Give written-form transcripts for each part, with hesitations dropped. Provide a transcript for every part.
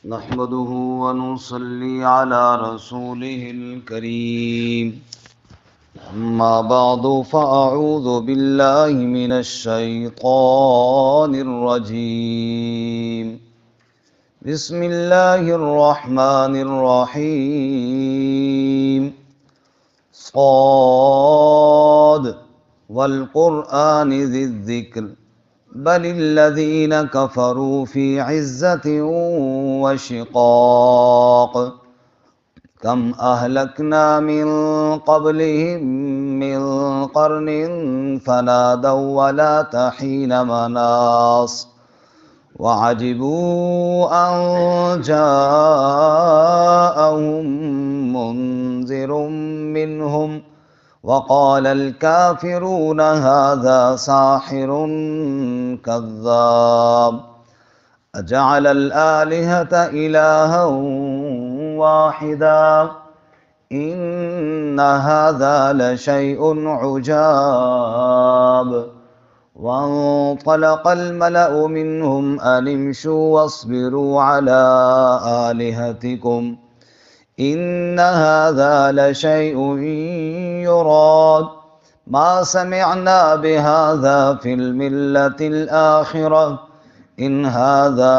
نحمده ونصلي على رسوله الكريم أما بعد فأعوذ بالله من الشيطان الرجيم بسم الله الرحمن الرحيم صاد والقرآن ذي الذكر بل الذين كفروا في عزة وشقاق كم أهلكنا من قبلهم من قرن فنادوا ولا تحين مناص وعجبوا أن جاءهم منذر منهم وقال الكافرون هذا ساحر كذاب أجعل الآلهة إلها واحدا إن هذا لشيء عجاب وانطلق الملأ منهم أن امشوا واصبروا على آلهتكم إن هذا لشيء يراد ما سمعنا بهذا في الملة الآخرة إن هذا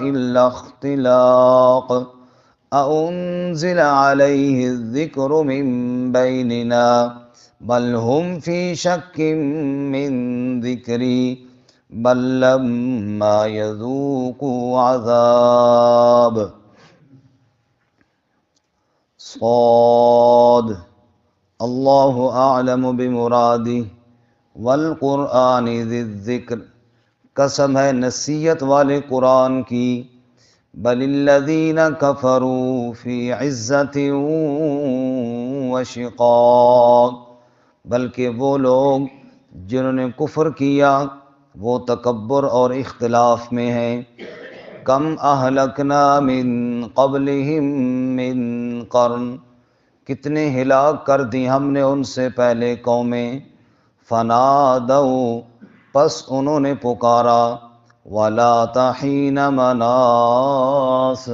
إلا اختلاق أأنزل عليه الذكر من بيننا بل هم في شك من ذكري بل لما يذوقوا عذاب صاد اللہ اعلم بمرادہ والقرآن ذی الذکر قسم ہے نصیحت والے قرآن کی بل الذین کفروا فی عزت وشقاق بلکہ وہ لوگ جنہوں نے کفر کیا وہ تکبر اور اختلاف میں ہیں کم اہلکنا من قبلہم من قرن کتنے ہلاک کر دی ہم نے ان سے پہلے قومیں فنادوا پس انہوں نے پکارا ولا تحین مناص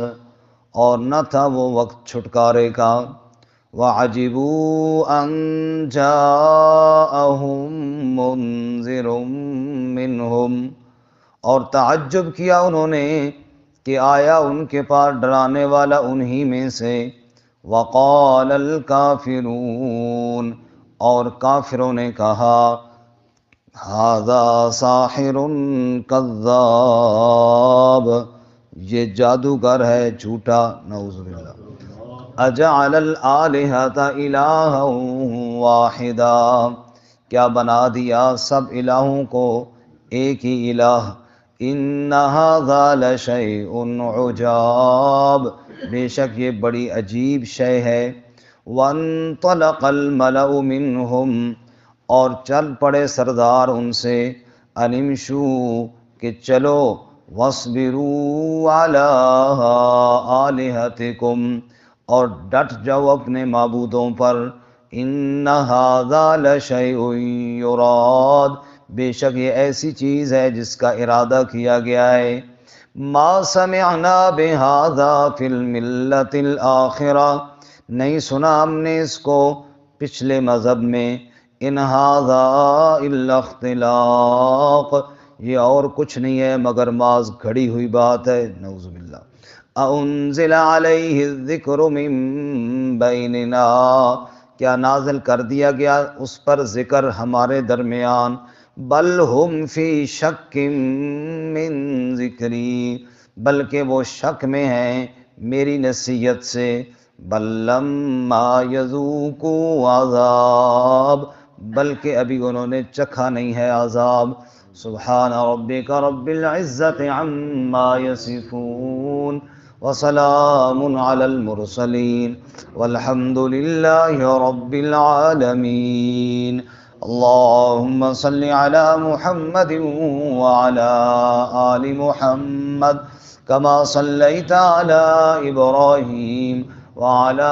اور نہ تھا وہ وقت چھٹکارے کا وعجبوا ان جاءہم منذر منہم اور تعجب کیا انہوں نے کہ آیا ان کے پاس ڈرانے والا انہی میں سے وقال الکافرون اور کافروں نے کہا ھذا ساحر کذاب یہ جادوگر ہے جھوٹا نعوذ باللہ اجعل الآلہۃ الہا واحدا کیا بنا دیا سب الہوں کو ایک ہی الہ ان ھذا لشیء عجاب بے شک یہ بڑی عجیب شے ہے وانطلق الملأ منہم اور چل پڑے سردار ان سے ان امشوا کہ چلو واصبروا علی آلہتکم اور ڈٹ جاؤ اپنے معبودوں پر ان ھذا لشیء یراد بے شک یہ ایسی چیز ہے جس کا ارادہ کیا گیا ہے ما سمعنا بہذا فی الملۃ الآخرہ نہیں سنا ہم نے اس کو پچھلے مذہب میں ان ھذا الا اختلاق یہ اور کچھ نہیں ہے مگر ماز گھڑی ہوئی بات ہے نعوذ باللہ انزل علیہ الذکر من بیننا کیا نازل کر دیا گیا اس پر ذکر ہمارے درمیان بل ہم فی شک من ذکری بلکہ وہ شک میں ہیں میری نصیحت سے بل لما یذوقوا عذاب بلکہ ابھی انہوں نے چکھا نہیں ہے عذاب سبحان ربک رب العزت عما یصفون وسلام علی المرسلین والحمد للہ رب العالمین اللهم صل على محمد وعلى آل محمد كما صليت على إبراهيم وعلى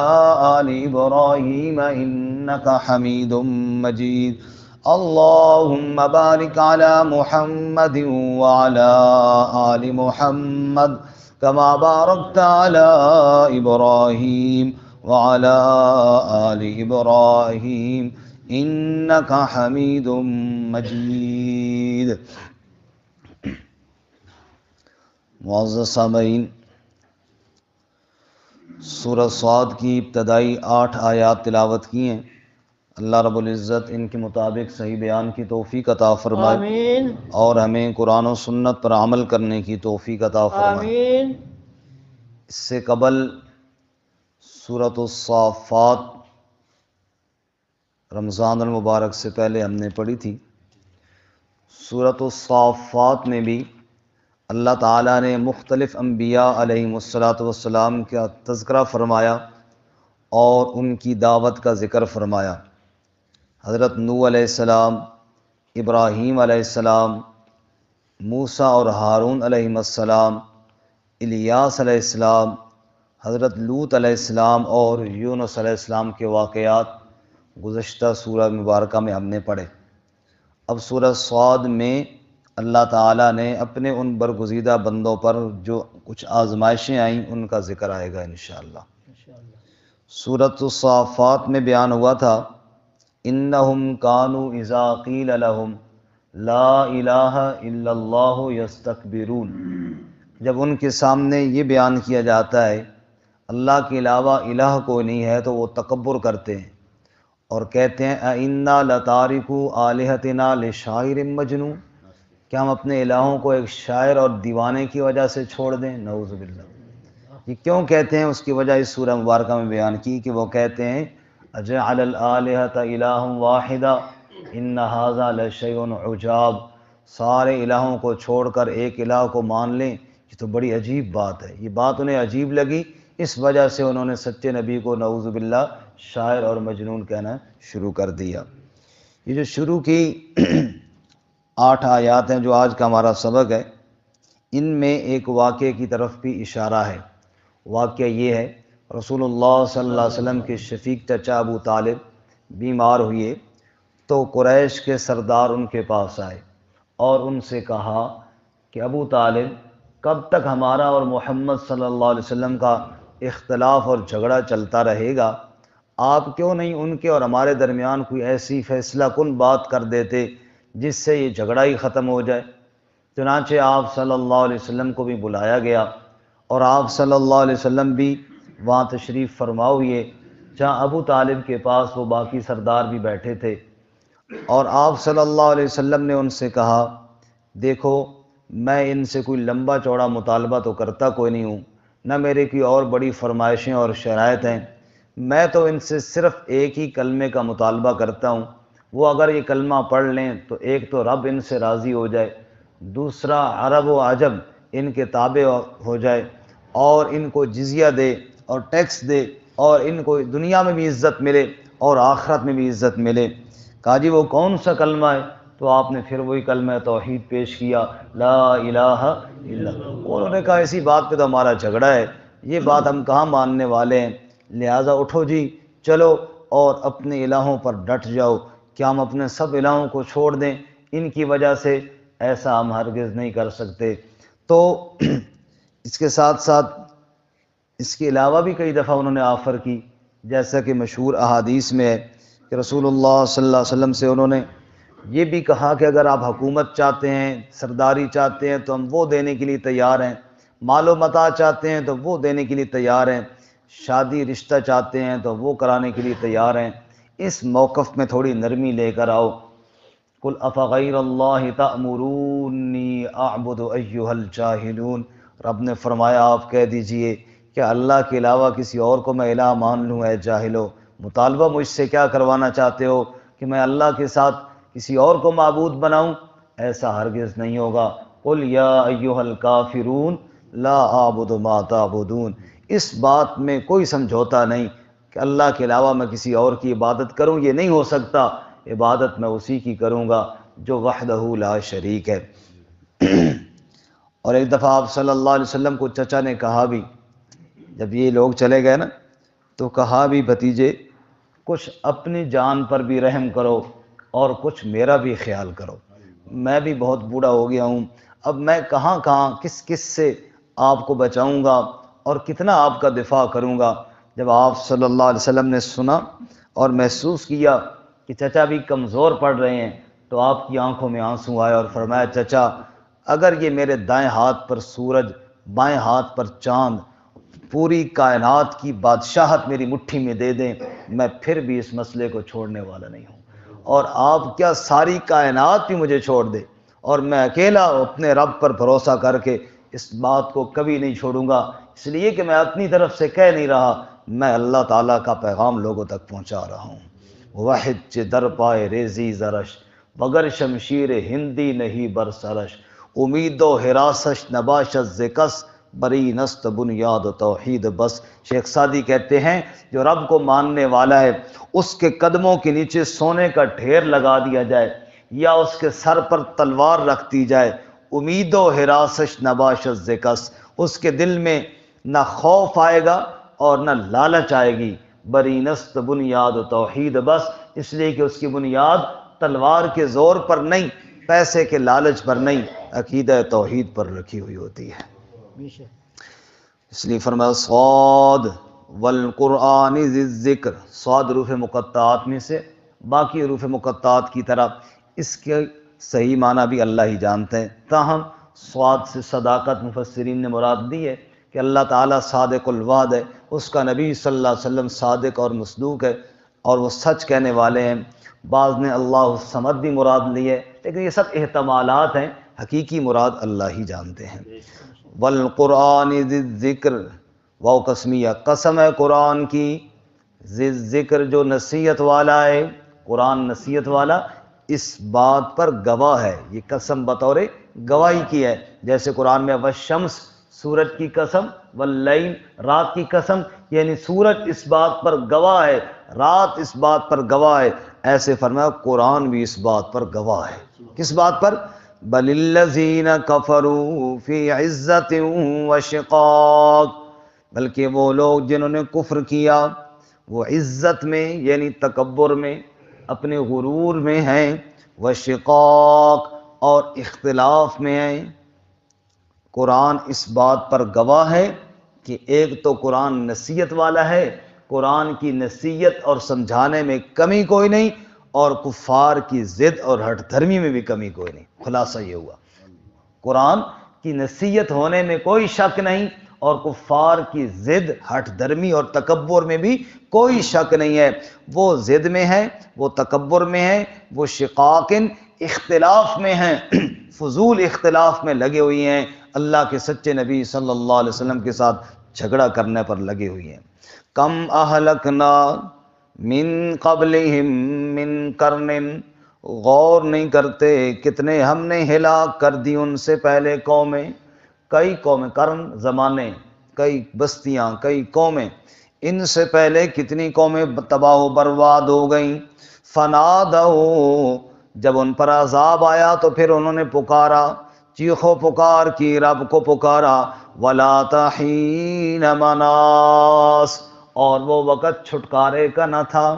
آل إبراهيم إنك حميد مجيد اللهم بارك على محمد وعلى آل محمد كما باركت على إبراهيم وعلى آل إبراهيم إنك حميد مجيد۔ معزز سامعین، سورہ صاد کی ابتدائی 8 آیات تلاوت کی ہیں۔ اللہ رب العزت ان کے مطابق صحیح بیان کی توفیق عطا فرمائے، آمین اور ہمیں قرآن و سنت پر عمل کرنے کی توفیق عطا فرمائے۔ آمین۔ اس سے قبل سورۃ الصافات رمضان المبارک سے پہلے ہم نے پڑھی تھی۔ سورۃ الصافات میں بھی اللہ تعالیٰ نے مختلف انبیاء علیہم الصلاۃ کا تذکرہ فرمایا اور ان کی دعوت کا ذکر فرمایا۔ حضرت نوح علیہ السلام، ابراہیم علیہ السلام، موسیٰ اور ہارون علیہم السلام، الیاس علیہ السلام، حضرت لوط علیہ السلام اور یونس علیہ السلام کے واقعات گزشتہ سورہ مبارکہ میں ہم نے پڑھے۔ اب سورہ صاد میں اللہ تعالیٰ نے اپنے ان برگزیدہ بندوں پر جو کچھ آزمائشیں آئیں ان کا ذکر آئے گا انشاءاللہ۔ سورۃ الصافات میں بیان ہوا تھا انہم کانوا اذا قیل لہم لا الہ الا اللہ یستکبرون، جب ان کے سامنے یہ بیان کیا جاتا ہے اللہ کے علاوہ الہ کوئی نہیں ہے تو وہ تکبر کرتے ہیں اور کہتے ہیں اِنَّا لَتَارِكُوا آلِهَتِنَا لِشَاعِرٍ مَجْنُونٍ، کیا ہم اپنے الہوں کو ایک شاعر اور دیوانے کی وجہ سے چھوڑ دیں؟ نعوذ باللہ۔ یہ کیوں کہتے ہیں اس کی وجہ اس سورہ مبارکہ میں بیان کی کہ وہ کہتے ہیں اجعل الآلہۃ الہ واحدہ ان ھذا لشیء عجاب، سارے الہوں کو چھوڑ کر ایک الہ کو مان لیں، یہ تو بڑی عجیب بات ہے۔ یہ بات انہیں عجیب لگی، اس وجہ سے انہوں نے سچے نبی کو نعوذ باللہ شاعر اور مجنون کہنا شروع کر دیا۔ یہ جو شروع کی 8 آیات ہیں جو آج کا ہمارا سبق ہے، ان میں ایک واقعے کی طرف بھی اشارہ ہے۔ واقعہ یہ ہے رسول اللہ صلی اللہ علیہ وسلم کے شفیق چچا ابو طالب بیمار ہوئے تو قریش کے سردار ان کے پاس آئے اور ان سے کہا کہ ابو طالب کب تک ہمارا اور محمد صلی اللہ علیہ وسلم کا اختلاف اور جھگڑا چلتا رہے گا؟ آپ کیوں نہیں ان کے اور ہمارے درمیان کوئی ایسی فیصلہ کن بات کر دیتے جس سے یہ جھگڑا ہی ختم ہو جائے؟ چنانچہ آپ صلی اللہ علیہ وسلم کو بھی بلایا گیا اور آپ صلی اللہ علیہ وسلم بھی وہاں تشریف فرما ہوئے جہاں ابو طالب کے پاس وہ باقی سردار بھی بیٹھے تھے، اور آپ صلی اللہ علیہ وسلم نے ان سے کہا دیکھو میں ان سے کوئی لمبا چوڑا مطالبہ تو کرتا کوئی نہیں ہوں، نہ میرے کوئی اور بڑی فرمائشیں اور شرائط ہیں، میں تو ان سے صرف ایک ہی کلمے کا مطالبہ کرتا ہوں، وہ اگر یہ کلمہ پڑھ لیں تو ایک تو رب ان سے راضی ہو جائے، دوسرا عرب و عجم ان کے تابع ہو جائے اور ان کو جزیہ دے اور ٹیکس دے اور ان کو دنیا میں بھی عزت ملے اور آخرت میں بھی عزت ملے۔ کہا جی وہ کون سا کلمہ ہے؟ تو آپ نے پھر وہی کلمہ توحید پیش کیا، لا الہ الا اللہ۔ انہوں نے کہا ایسی بات پہ تو ہمارا جھگڑا ہے، یہ بات ہم کہاں ماننے والے ہیں، لہٰذا اٹھو جی چلو اور اپنے الہوں پر ڈٹ جاؤ، کیا ہم اپنے سب الہوں کو چھوڑ دیں؟ ان کی وجہ سے ایسا ہم ہرگز نہیں کر سکتے۔ تو اس کے ساتھ ساتھ اس کے علاوہ بھی کئی دفعہ انہوں نے آفر کی، جیسا کہ مشہور احادیث میں ہے کہ رسول اللہ صلی اللہ علیہ وسلم سے انہوں نے یہ بھی کہا کہ اگر آپ حکومت چاہتے ہیں، سرداری چاہتے ہیں تو ہم وہ دینے کے لیے تیار ہیں، مال و متاع چاہتے ہیں تو وہ دینے کے لیے تیار ہیں، شادی رشتہ چاہتے ہیں تو وہ کرانے کے لیے تیار ہیں، اس موقف میں تھوڑی نرمی لے کر آؤ۔ قل افغیر اللہ تأمرونی اعبد ایھا الجاہلون، رب نے فرمایا آپ کہہ دیجئے کہ اللہ کے علاوہ کسی اور کو میں الہ مان لوں اے جاہلو؟ مطالبہ مجھ سے کیا کروانا چاہتے ہو کہ میں اللہ کے ساتھ کسی اور کو معبود بناؤں؟ ایسا ہرگز نہیں ہوگا۔ قل یا ایھا الکافرون لا اعبد ما تعبدون، اس بات میں کوئی سمجھوتا نہیں کہ اللہ کے علاوہ میں کسی اور کی عبادت کروں، یہ نہیں ہو سکتا، عبادت میں اسی کی کروں گا جو وحدہ لا شریک ہے۔ اور ایک دفعہ آپ صلی اللہ علیہ وسلم کو چچا نے کہا بھی، جب یہ لوگ چلے گئے نا تو کہا بھی بھتیجے کچھ اپنی جان پر بھی رحم کرو اور کچھ میرا بھی خیال کرو، میں بھی بہت بوڑھا ہو گیا ہوں، اب میں کہاں کس سے آپ کو بچاؤں گا اور کتنا آپ کا دفاع کروں گا۔ جب آپ صلی اللہ علیہ وسلم نے سنا اور محسوس کیا کہ چچا بھی کمزور پڑ رہے ہیں تو آپ کی آنکھوں میں آنسو آئے اور فرمایا چچا اگر یہ میرے دائیں ہاتھ پر سورج، بائیں ہاتھ پر چاند، پوری کائنات کی بادشاہت میری مٹھی میں دے دیں میں پھر بھی اس مسئلے کو چھوڑنے والا نہیں ہوں، اور آپ کیا ساری کائنات بھی مجھے چھوڑ دے اور میں اکیلا اپنے رب پر بھروسہ کر کے اس بات کو کبھی نہیں چھوڑوں گا، اس لیے کہ میں اپنی طرف سے کہہ نہیں رہا، میں اللہ تعالیٰ کا پیغام لوگوں تک پہنچا رہا ہوں۔ واحد چ در پائے ریزی زرش مگر شمشیر ہندی نہیں برسرش، امید و حراسش نباشت زکس بری نست بنیاد و توحید بس۔ شیخ سعدی کہتے ہیں جو رب کو ماننے والا ہے اس کے قدموں کے نیچے سونے کا ڈھیر لگا دیا جائے یا اس کے سر پر تلوار رکھ دی جائے، امید و حراسش نباشت زکس، اس کے دل میں نہ خوف آئے گا اور نہ لالچ آئے گی، بری نست بنیاد و توحید بس، اس لیے کہ اس کی بنیاد تلوار کے زور پر نہیں، پیسے کے لالچ پر نہیں، عقیدہ توحید پر رکھی ہوئی ہوتی ہے۔ اس لیے فرمایا صاد والقرآن ذی الذکر، صاد حروف مقطعات میں سے، باقی حروف مقطعات کی طرح اس کے صحیح معنی بھی اللہ ہی جانتے ہیں، تاہم صاد سے صداقت مفسرین نے مراد دی ہے کہ اللہ تعالیٰ صادق الوعد ہے، اس کا نبی صلی اللہ علیہ وسلم صادق اور مصدوق ہے اور وہ سچ کہنے والے ہیں۔ بعض نے اللہ الصمد بھی مراد لی ہے، لیکن یہ سب احتمالات ہیں، حقیقی مراد اللہ ہی جانتے ہیں۔ والقرآن ذی الذکر، واو قسمیہ، قسم ہے قرآن کی، ذی الذکر جو نصیحت والا ہے، قرآن نصیحت والا، اس بات پر گواہ ہے، یہ قسم بطور گواہی کی ہے، جیسے قرآن میں والشمس سورج کی قسم، واللیل رات کی قسم، یعنی سورج اس بات پر گواہ ہے، رات اس بات پر گواہ ہے، ایسے فرمایا قرآن بھی اس بات پر گواہ ہے۔ کس بات پر؟ بل الذین کفروا فی عزت وشقاق، بلکہ وہ لوگ جنہوں نے کفر کیا وہ عزت میں یعنی تکبر میں، اپنے غرور میں ہیں، وشقاق اور اختلاف میں ہیں۔ قرآن اس بات پر گواہ ہے کہ ایک تو قرآن نصیحت والا ہے، قرآن کی نصیحت اور سمجھانے میں کمی کوئی نہیں، اور کفار کی ضد اور ہٹ دھرمی میں بھی کمی کوئی نہیں۔ خلاصہ یہ ہوا قرآن کی نصیحت ہونے میں کوئی شک نہیں، اور کفار کی ضد ہٹ دھرمی اور تکبر میں بھی کوئی شک نہیں ہے، وہ ضد میں ہیں، وہ تکبر میں ہیں، وہ شقاقن اختلاف میں ہیں، فضول اختلاف میں لگے ہوئی ہیں، اللہ کے سچے نبی صلی اللہ علیہ وسلم کے ساتھ جھگڑا کرنے پر لگے ہوئی ہیں۔ کم اہلکنا من قبلہم من قرن، غور نہیں کرتے کتنے ہم نے ہلاک کر دی ان سے پہلے قومیں، کئی قومیں، قرن زمانے، کئی بستیاں، کئی قومیں، ان سے پہلے کتنی قومیں تباہ و برباد ہو گئیں۔ فنادوا، جب ان پر عذاب آیا تو پھر انہوں نے پکارا، چیخ و پکار کی، رب کو پکارا، ولا تحین مناص، اور وہ وقت چھٹکارے کا نہ تھا،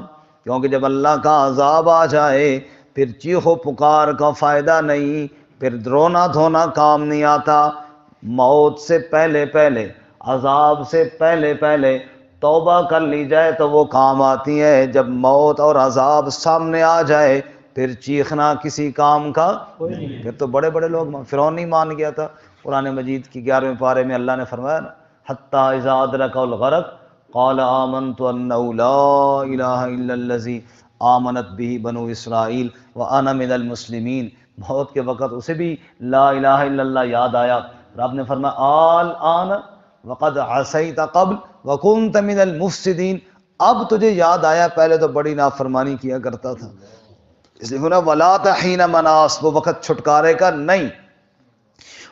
کیونکہ جب اللہ کا عذاب آ جائے پھر چیخ و پکار کا فائدہ نہیں، پھر رونا دھونا کام نہیں آتا۔ موت سے پہلے پہلے، عذاب سے پہلے پہلے توبہ کر لی جائے تو وہ کام آتی ہے، جب موت اور عذاب سامنے آ جائے پھر چیخنا کسی کام کا نہیں۔ پھر تو بڑے بڑے لوگ، فرعون نہیں مان گیا تھا، قرآن مجید کی 11ویں پارے میں اللہ نے فرمایا نا، حتی اذا ادرک الغرق قال آمنت انہ لا الہ الا الذی آمنت بہ بنو اسرائیل وانا من المسلمین، موت کے وقت اسے بھی لا الہ الا اللہ یاد آیا، رب نے فرمایا الآن وقد عصیت قبل وکنت من المفسدین، اب تجھے یاد آیا، پہلے تو بڑی نافرمانی کیا کرتا تھا۔ اس لیے ولا تحین مناص، وہ وقت چھٹکارے کا نہیں۔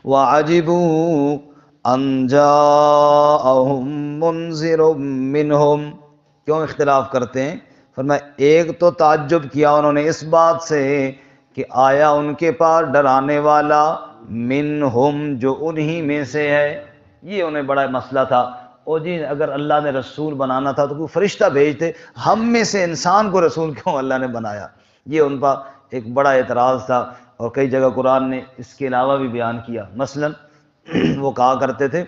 وعجبوا ان جاءہم منذر منہم، کیوں اختلاف کرتے ہیں؟ فرمایا ایک تو تعجب کیا انہوں نے اس بات سے کہ آیا ان کے پاس ڈرانے والا، منہم جو انہی میں سے ہے، یہ انہیں بڑا مسئلہ تھا، او جی اگر اللہ نے رسول بنانا تھا تو کوئی فرشتہ بھیجتے، ہم میں سے انسان کو رسول کیوں اللہ نے بنایا؟ یہ ان کا ایک بڑا اعتراض تھا، اور کئی جگہ قرآن نے اس کے علاوہ بھی بیان کیا۔ مثلا وہ کہا کرتے تھے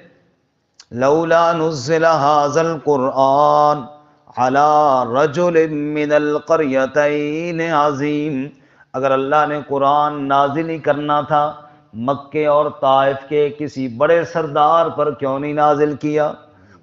لولا نزل هذا القرآن على رجل من القريتين عظیم، اگر اللہ نے قرآن نازل ہی کرنا تھا مکے اور طائف کے کسی بڑے سردار پر کیوں نہیں نازل کیا؟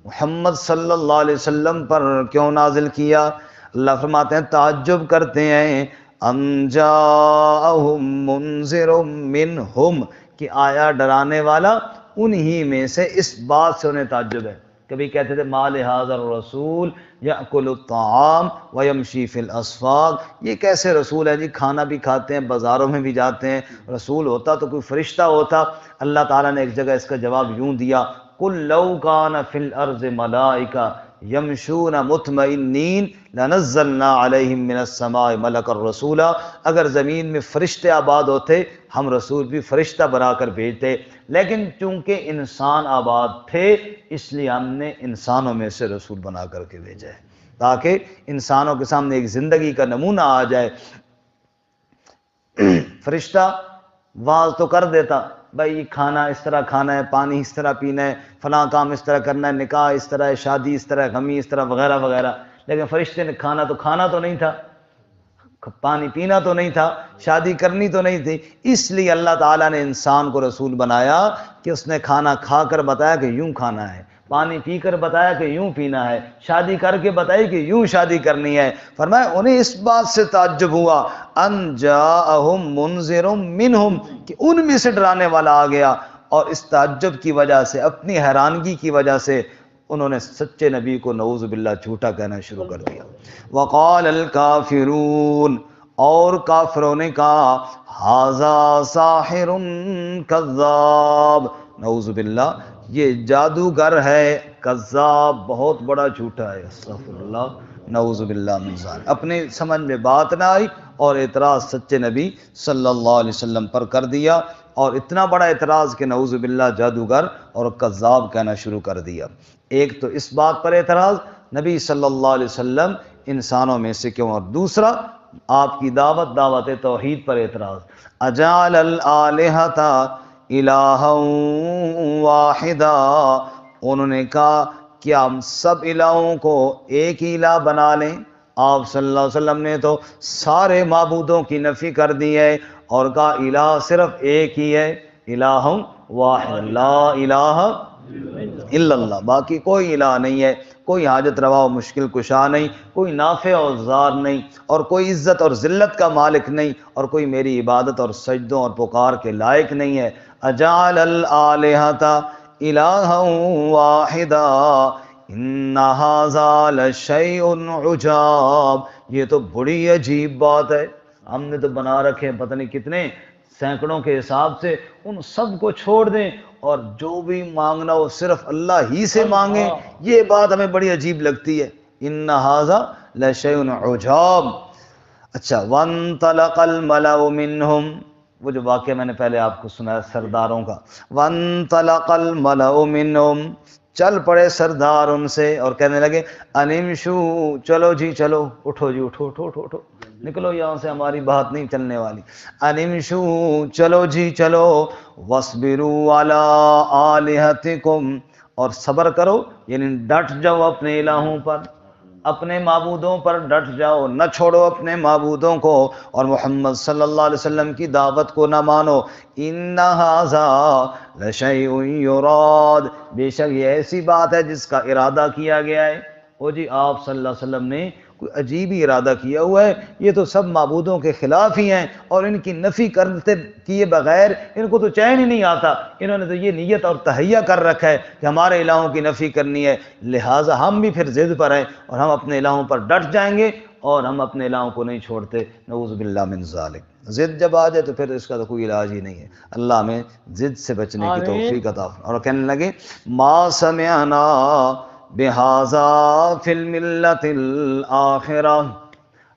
محمد صلی اللہ علیہ وسلم پر کیوں نازل کیا؟ اللہ فرماتے ہیں تعجب کرتے ہیں، ام جاءہم منذر منہم، کہ آیا ڈرانے والا انہی میں سے، اس بات سے انہیں تعجب ہے۔ کبھی کہتے تھے ما لہذا الرسول یأکل الطعام ویمشی فی الاسواق، یہ کیسے رسول ہے جی، کھانا بھی کھاتے ہیں بازاروں میں بھی جاتے ہیں، رسول ہوتا تو کوئی فرشتہ ہوتا۔ اللہ تعالیٰ نے ایک جگہ اس کا جواب یوں دیا، قل لو کان فی الارض ملائکہ یمشون مطمئنین لنزلنا علیہم من السماء ملکا رسولا، اگر زمین میں فرشتے آباد ہوتے ہم رسول بھی فرشتہ بنا کر بھیجتے، لیکن چونکہ انسان آباد تھے اس لیے ہم نے انسانوں میں سے رسول بنا کر کے بھیجا ہے، تاکہ انسانوں کے سامنے ایک زندگی کا نمونہ آ جائے۔ فرشتہ واز تو کر دیتا، بھائی کھانا اس طرح کھانا ہے، پانی اس طرح پینا ہے، فلاں کام اس طرح کرنا ہے، نکاح اس طرح ہے، شادی اس طرح، غمی اس طرح، وغیرہ وغیرہ، لیکن فرشتے نے کھانا تو نہیں تھا، پانی پینا تو نہیں تھا، شادی کرنی تو نہیں تھی، اس لیے اللہ تعالیٰ نے انسان کو رسول بنایا کہ اس نے کھانا کھا کر بتایا کہ یوں کھانا ہے، پانی پی کر بتایا کہ یوں پینا ہے، شادی کر کے بتائی کہ یوں شادی کرنی ہے۔ فرمایا انہیں اس بات سے تعجب ہوا ان جاءہم منذر منہم، کہ ان میں سے ڈرانے والا آ گیا، اور اس تعجب کی وجہ سے، اپنی حیرانگی کی وجہ سے انہوں نے سچے نبی کو نعوذ باللہ جھوٹا کہنا شروع کر دیا۔ وقال الکافرون، اور کافروں نے کہا ھذا ساحر کذاب، نعوذ باللہ یہ جادوگر ہے، کذاب بہت بڑا جھوٹا ہے، استغفر اللہ، نعوذ باللہ من ذلک۔ اپنے سمجھ میں بات نہ آئی اور اعتراض سچے نبی صلی اللہ علیہ وسلم پر کر دیا، اور اتنا بڑا اعتراض کہ نعوذ باللہ جادوگر اور کذاب کہنا شروع کر دیا۔ ایک تو اس بات پر اعتراض نبی صلی اللہ علیہ وسلم انسانوں میں سے کیوں، اور دوسرا آپ کی دعوت توحید پر اعتراض۔ اجعل الآلہۃ الہا واحدا، انہوں نے کہا کیا ہم سب الہوں کو ایک ہی الہ بنا لیں؟ آپ صلی اللہ علیہ وسلم نے تو سارے معبودوں کی نفی کر دی ہے اور کہا الہ صرف ایک ہی ہے، الہ واحد لا الہ الا اللہ، باقی کوئی الہ نہیں ہے، کوئی حاجت روا و مشکل کشا نہیں، کوئی نافع اور ضار نہیں، اور کوئی عزت اور ذلت کا مالک نہیں، اور کوئی میری عبادت اور سجدوں اور پکار کے لائق نہیں ہے۔ اجعل الآلہۃ الہا واحدا ان ھذا لشیء عجاب، یہ تو بڑی عجیب بات ہے، ہم نے تو بنا رکھے پتہ نہیں کتنے سینکڑوں کے حساب سے، ان سب کو چھوڑ دیں اور جو بھی مانگنا ہو صرف اللہ ہی سے مانگیں، یہ بات ہمیں بڑی عجیب لگتی ہے۔ ان ھذا لشیء عجاب۔ اچھا، وانطلق الملأ منہم، وہ جو واقعہ میں نے پہلے آپ کو سنایا سرداروں کا، وانطلق الملأ منہم، چل پڑے سردار ان سے اور کہنے لگے انمشو، چلو جی چلو، اٹھو جی اٹھو اٹھو اٹھو اٹھو، نکلو یہاں سے، ہماری بات نہیں چلنے والی، انمشو چلو جی چلو، واصبروا علی آلہتکم، اور صبر کرو یعنی ڈٹ جاؤ اپنے الہوں پر، اپنے معبودوں پر ڈٹ جاؤ، نہ چھوڑو اپنے معبودوں کو، اور محمد صلی اللہ علیہ وسلم کی دعوت کو نہ مانو۔ ان ھذا لشیء یراد، بے شک یہ ایسی بات ہے جس کا ارادہ کیا گیا ہے۔ او جی آپ صلی اللہ علیہ وسلم نے کوئی عجیب ہی ارادہ کیا ہوا ہے، یہ تو سب معبودوں کے خلاف ہی ہیں، اور ان کی نفی کرتے کیے بغیر ان کو تو چین ہی نہیں آتا، انہوں نے تو یہ نیت اور تہیہ کر رکھا ہے کہ ہمارے الہوں کی نفی کرنی ہے، لہٰذا ہم بھی پھر ضد پر ہیں اور ہم اپنے الہوں پر ڈٹ جائیں گے اور ہم اپنے الہوں کو نہیں چھوڑتے، نعوذ باللہ من ذالک۔ ضد جب آ جائے تو پھر اس کا تو کوئی علاج ہی نہیں ہے، اللہ ہمیں ضد سے بچنے کی توفیق عطا فرمائے۔ اور کہنے لگے ما سمعنا بہذا فی الملۃ الآخرہ،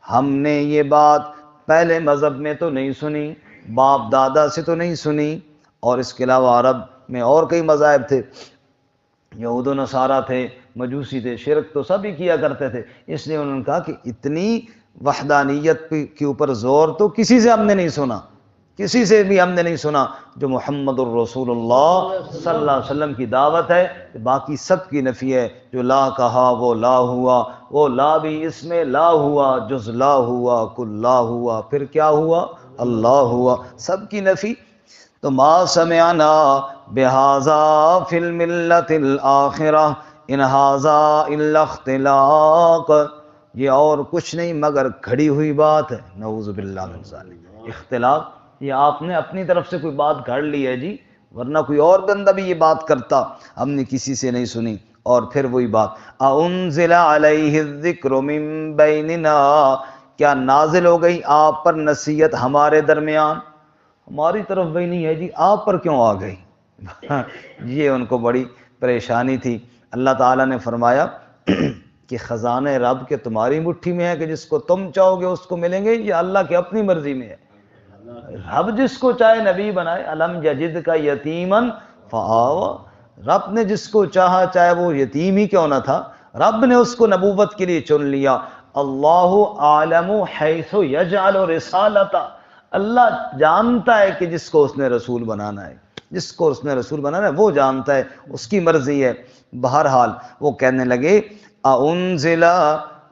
ہم نے یہ بات پہلے مذہب میں تو نہیں سنی، باپ دادا سے تو نہیں سنی، اور اس کے علاوہ عرب میں اور کئی مذاہب تھے، یہود و نصارہ تھے، مجوسی تھے، شرک تو سب ہی کیا کرتے تھے، اس لیے انہوں نے کہا کہ اتنی وحدانیت کے اوپر زور تو کسی سے ہم نے نہیں سنا کسی سے بھی ہم نے نہیں سنا جو محمد الرسول اللہ صلی اللہ علیہ وسلم کی دعوت ہے، باقی سب کی نفی ہے۔ جو لا کہا وہ لا ہوا، وہ لا بھی اس میں لا ہوا، جز لا ہوا کل لا ہوا، پھر کیا ہوا؟ اللہ ہوا، سب کی نفی۔ تو ما سمعنا بہذا فی الملت الآخرہ ان ھذا الا اختلاق، یہ اور کچھ نہیں مگر گھڑی ہوئی بات ہے، نعوذ باللہ من ذالک۔ اختلاق، یہ آپ نے اپنی طرف سے کوئی بات گھڑ لی ہے جی، ورنہ کوئی اور بندہ بھی یہ بات کرتا، ہم نے کسی سے نہیں سنی۔ اور پھر وہی بات، اَأُنزِلَ عَلَيْهِ الذِّكْرُ مِن بَيْنِنَا، کیا نازل ہو گئی آپ پر نصیحت ہمارے درمیان؟ ہماری طرف وہی نہیں ہے جی، آپ پر کیوں آ گئی؟ یہ ان کو بڑی پریشانی تھی۔ اللہ تعالیٰ نے فرمایا کہ خزانے رب کے تمہاری مٹھی میں ہے کہ جس کو تم چاہو گے اس کو ملیں گے، یہ اللہ کی اپنی مرضی میں ہے۔ رب جس کو چاہے نبی بنائے، الم یجد کا یتیمن فآوا، رب نے جس کو چاہا، چاہے وہ یتیم ہی کیوں نہ تھا، رب نے اس کو نبوت کے لیے چن لیا۔ اللہ عالم حیث یجعل رسالتہ، اللہ جانتا ہے کہ جس کو اس نے رسول بنانا ہے، جس کو اس نے رسول بنانا ہے وہ جانتا ہے، اس کی مرضی ہے۔ بہرحال وہ کہنے لگے اَأُنزِلَ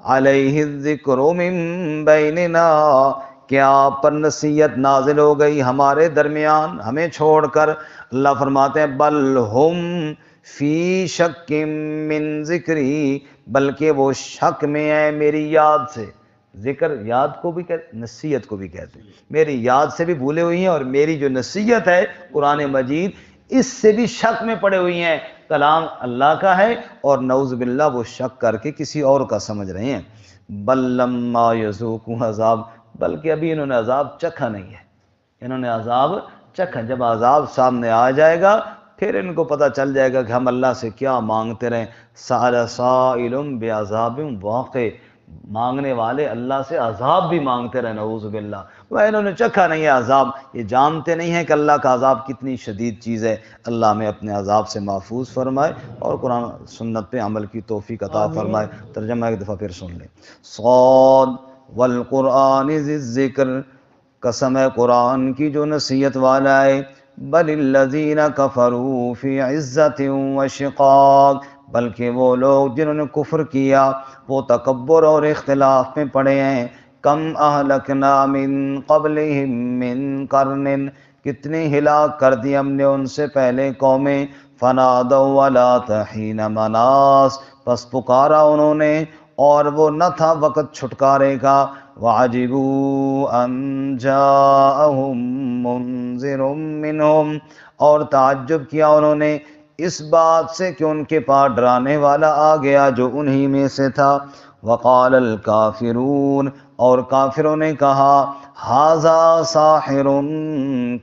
عَلَيْهِ الذِّكْرُ مِن بَيْنِنَا، کیا پر نصیحت نازل ہو گئی ہمارے درمیان ہمیں چھوڑ کر؟ اللہ فرماتے ہیں بل ہم فی شک من ذکری، بلکہ وہ شک میں ہے میری یاد سے۔ ذکر یاد کو بھی کہتے، نصیحت کو بھی کہتے ہیں، میری یاد سے بھی بھولے ہوئی ہیں، اور میری جو نصیحت ہے قرآن مجید اس سے بھی شک میں پڑے ہوئی ہیں۔ کلام اللہ کا ہے اور نعوذ باللہ وہ شک کر کے کسی اور کا سمجھ رہے ہیں۔ بل لما یذوقوا عذاب، بلکہ ابھی انہوں نے عذاب چکھا نہیں ہے، انہوں نے عذاب چکھا، جب عذاب سامنے آ جائے گا پھر ان کو پتہ چل جائے گا کہ ہم اللہ سے کیا مانگتے رہیں۔ سأل سائل بعذاب واقع، مانگنے والے اللہ سے عذاب بھی مانگتے رہے، نعوذ باللہ۔ وہ انہوں نے چکھا نہیں ہے عذاب، یہ جانتے نہیں ہیں کہ اللہ کا عذاب کتنی شدید چیز ہے۔ اللہ ہمیں اپنے عذاب سے محفوظ فرمائے اور قرآن سنت پہ عمل کی توفیق عطا فرمائے۔ ترجمہ ایک دفعہ پھر سن لیں۔ صاد والقرآن ذی الذکر، قسم ہے قرآن کی جو نصیحت والا ہے۔ بل الذین کفروا فی عزت و شقاق، بلکہ وہ لوگ جنہوں نے کفر کیا وہ تکبر اور اختلاف میں پڑے ہیں۔ کم اہلکنا من قبلہم من قرن، کتنی ہلاک کر دی ہم نے ان سے پہلے قومیں۔ فنادوا ولا حین مناص، پس پکارا انہوں نے اور وہ نہ تھا وقت چھٹکارے کا۔ وعجبوا ان جاءہم منذر منہم، اور تعجب کیا انہوں نے اس بات سے کہ ان کے پاس ڈرانے والا آ گیا جو انہی میں سے تھا۔ وقال الکافرون، اور کافروں نے کہا ھذا ساحر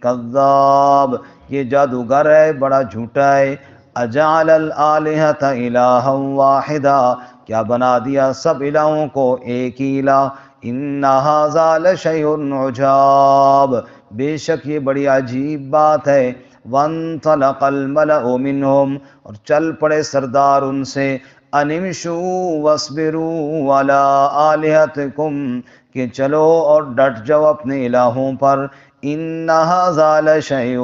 کذاب، یہ جادوگر ہے بڑا جھوٹا ہے۔ اجعل الآلہۃ الہا واحدا، کیا بنا دیا سب الہوں کو ایک ہی الہ۔ ان ھذا لشیء عجاب، بے شک یہ بڑی عجیب بات ہے۔ وانطلق الملأ منہم، اور چل پڑے سردار ان سے۔ ان امشوا واصبروا علی آلہتکم، کہ چلو اور ڈٹ جاؤ اپنے الہوں پر۔ ان ھذا لشیء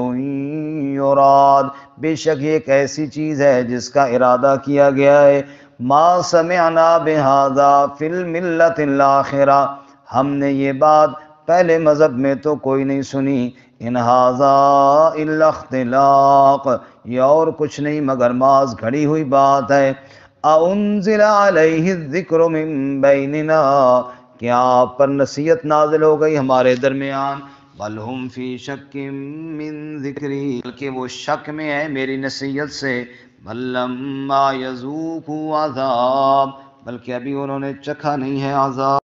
یراد، بے شک یہ ایک ایسی چیز ہے جس کا ارادہ کیا گیا ہے۔ ما سمعنا بہذا فی الملۃ الآخرہ، ہم نے یہ بات پہلے مذہب میں تو کوئی نہیں سنی۔ ان ھذا الا اختلاق، یہ اور کچھ نہیں مگر محض گھڑی ہوئی بات ہے۔ اَأُنزِلَ عَلَيْهِ الذِّكْرُ مِن بَيْنِنَا، کیا آپ پر نصیحت نازل ہو گئی ہمارے درمیان؟ بل ہم فی شک من ذکری، بلکہ وہ شک میں ہے میری نصیحت سے۔ بل لما یذوقوا عذاب، بلکہ ابھی انہوں نے چکھا نہیں ہے عذاب۔